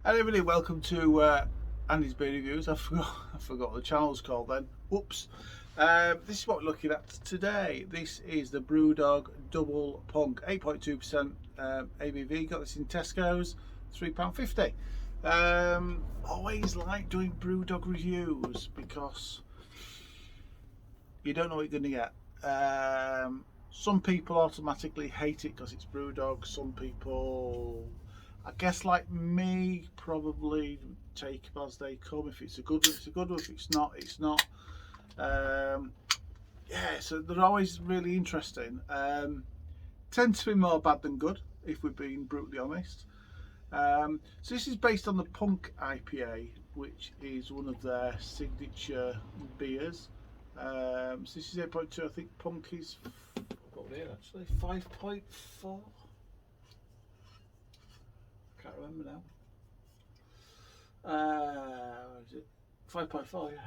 Hello everybody, welcome to Andy's Beer Reviews. I forgot what the channel's called then. Whoops. This is what we're looking at today. This is the Brewdog Double Punk, 8.2% ABV. Got this in Tesco's, £3.50. Always like doing Brewdog reviews because you don't know what you're going to get. Some people automatically hate it because it's Brewdog. Some people, I guess like me, probably take them as they come. If it's a good one, it's a good one. If it's not, it's not. Yeah, so they're always really interesting. Tend to be more bad than good, if we're being brutally honest. So this is based on the Punk IPA, which is one of their signature beers. So this is 8.2. I think Punk is, I've got it here actually, 5.4. Can't remember now. Is it 5.4? Yeah.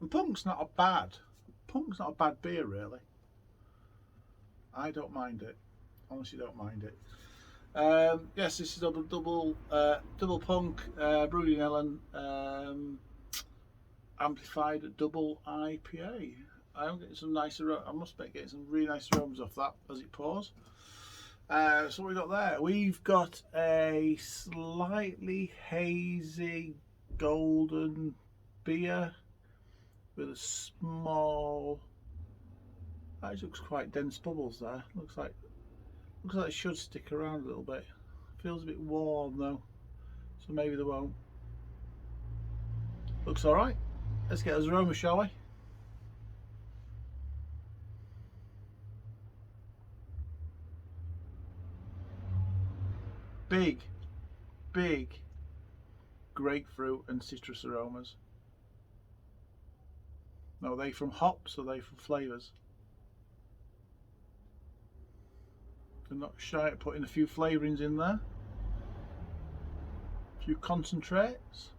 And Punk's not a bad beer really. I don't mind it. Honestly, don't mind it. Yes, this is double Punk, brewed in Ellen, amplified double IPA. I'm getting some nice aromas. I must be getting some really nice aromas off that as it pours. So what we got there? We've got a slightly hazy golden beer with a small. That looks quite dense bubbles there. Looks like it should stick around a little bit. Feels a bit warm though, so maybe they won't. Looks all right. Let's get us aroma, shall we? Big grapefruit and citrus aromas. Now, are they from hops or are they from flavours? They're not shy at putting a few flavourings in there. A few concentrates.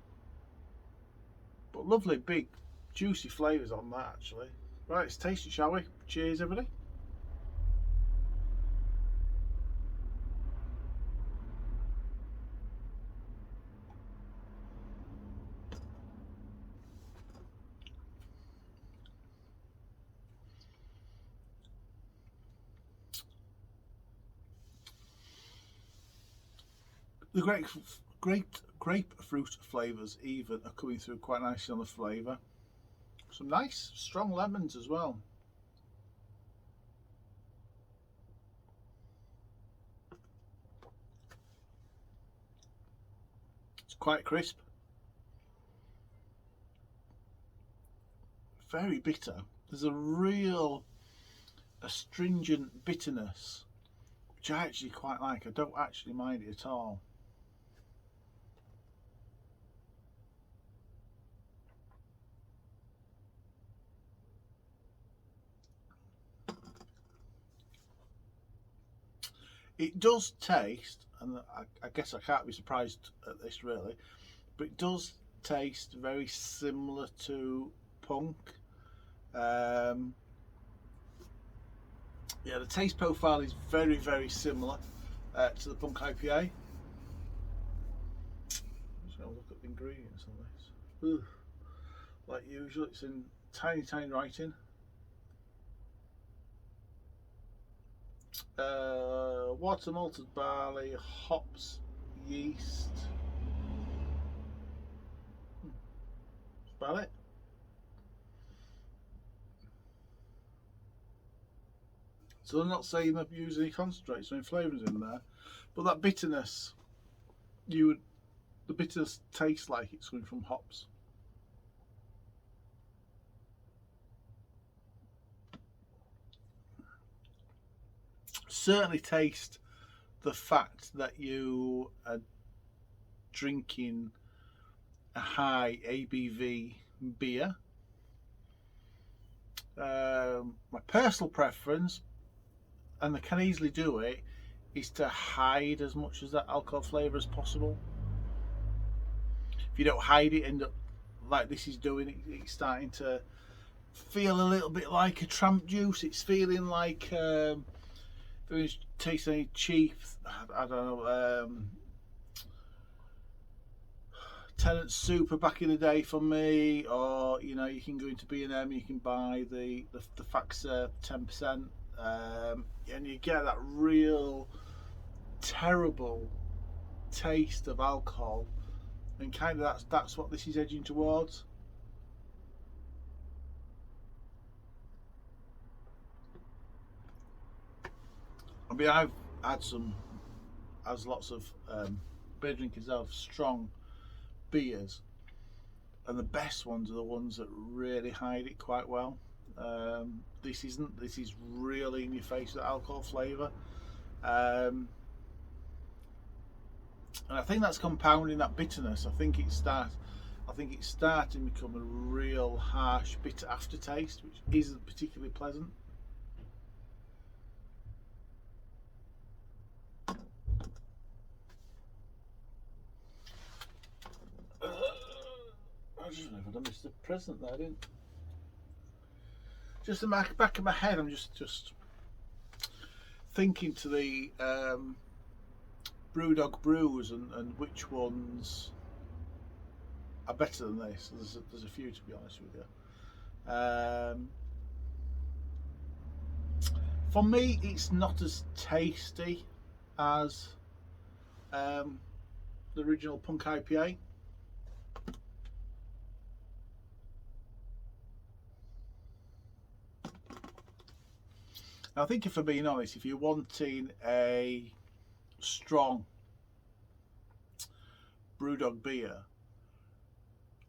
But lovely, big, juicy flavours on that actually. Right, let's taste it, shall we? Cheers, everybody. The grapefruit flavours even are coming through quite nicely on the flavour. Some nice strong lemons as well. It's quite crisp. Very bitter. There's a real astringent bitterness, which I actually quite like. I don't actually mind it at all. It does taste, and I guess I can't be surprised at this really, but it does taste very similar to Punk. Yeah, the taste profile is very similar to the Punk IPA. Just gonna look at the ingredients on this. Ooh. Like usual, it's in tiny writing. Water, malted barley, hops, yeast. That's about it. So they're not saying they've used any concentrates or any flavours in there, but that bitterness, the bitterness tastes like it's coming from hops. Certainly taste the fact that you are drinking a high ABV beer. My personal preference, and they can easily do it, is to hide as much as that alcohol flavour as possible. If you don't hide it, end up like this is doing, it's starting to feel a little bit like a tramp juice. It's feeling like Don't taste any cheap, I don't know, Tenant Super back in the day for me, or you know, you can go into B&M, you can buy the Faxa 10%, and you get that real terrible taste of alcohol, and kind of that's what this is edging towards. I mean, I've had some, as lots of beer drinkers have, strong beers, and the best ones are the ones that really hide it quite well. This isn't. This is really in your face with alcohol flavour, and I think that's compounding that bitterness. I think it's starting to become a real harsh, bitter aftertaste, which isn't particularly pleasant. I just never done Mr. President there, didn't. Just in the back of my head, I'm just thinking to the Brewdog brews and which ones are better than this. There's a few, to be honest with you. For me, it's not as tasty as the original Punk IPA. I think, if I'm being honest, if you're wanting a strong Brewdog beer,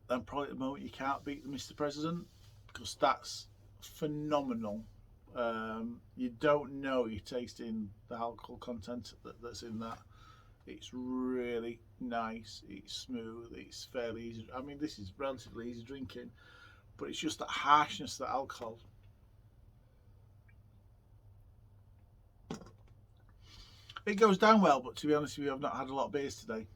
then probably at the moment you can't beat the Mr. President, because that's phenomenal. You don't know you're tasting the alcohol content that's in that. It's really nice, it's smooth, it's fairly easy. I mean, this is relatively easy drinking, but it's just that harshness, that alcohol. It goes down well, but to be honest with you, I've not had a lot of beers today.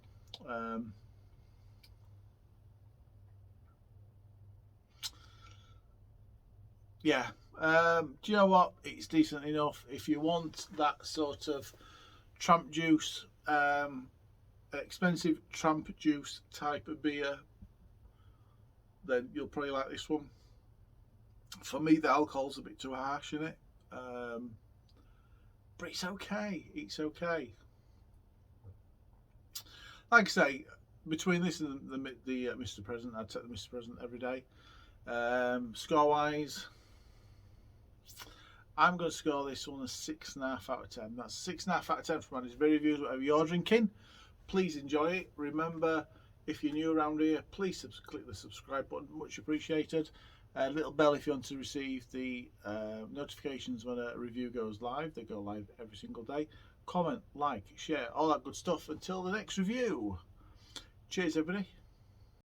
Yeah, do you know what? It's decent enough. If you want that sort of tramp juice, expensive tramp juice type of beer, then you'll probably like this one. For me, the alcohol's a bit too harsh in it. But it's okay. It's okay. Like I say, between this and the Mr. President, I'd take the Mr. President every day. Score wise, I'm going to score this one a 6.5 out of 10. That's 6.5 out of 10 from Andy's Beer Reviews. Whatever you're drinking, please enjoy it. Remember, if you're new around here, please click the subscribe button. Much appreciated. Little bell if you want to receive the notifications when a review goes live. They go live every single day. Comment, like, share, all that good stuff. Until the next review. Cheers, everybody.